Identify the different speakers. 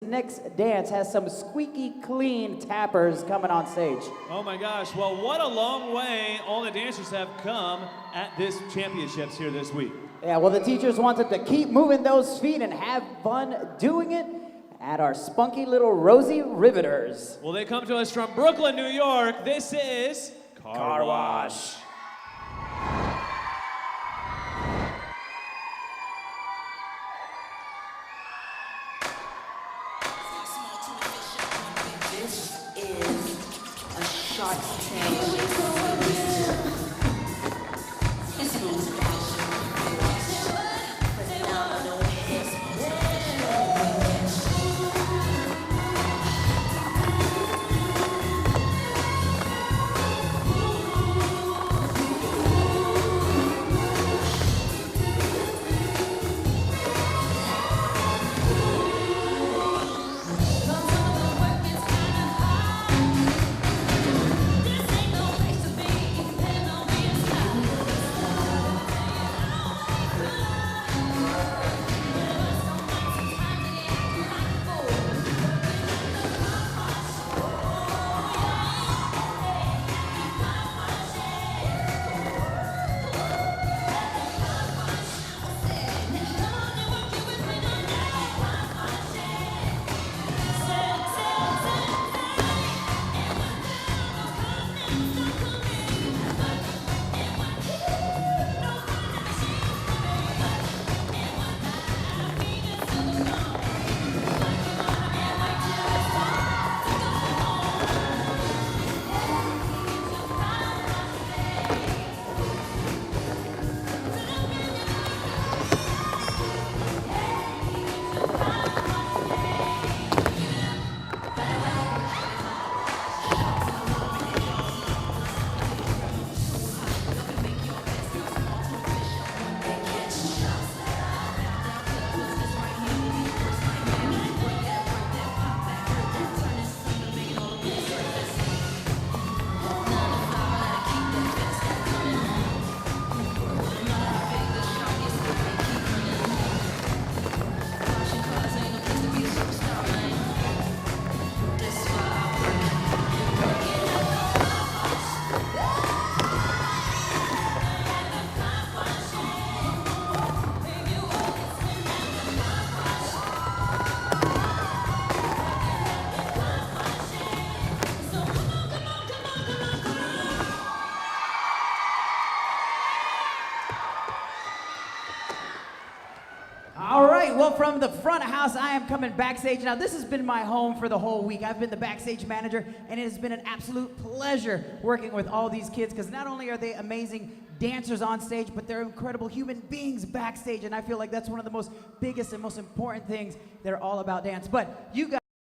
Speaker 1: next dance has some squeaky clean tappers coming on stage.
Speaker 2: Oh my gosh, well, what a long way all the dancers have come at this championships here this week.
Speaker 1: Yeah, well, the teachers wanted to keep moving those feet and have fun doing it at our spunky little Rosie Riveters.
Speaker 2: Well, they come to us from Brooklyn, New York. This is
Speaker 1: Car Wash.
Speaker 3: This is a Shark Tank. Phenomenal hits.
Speaker 1: All right, well, from the front house, I am coming backstage. Now, this has been my home for the whole week. I've been the backstage manager, and it has been an absolute pleasure working with all these kids, because not only are they amazing dancers on stage, but they're incredible human beings backstage, and I feel like that's one of the most biggest and most important things. They're all about dance. But you guys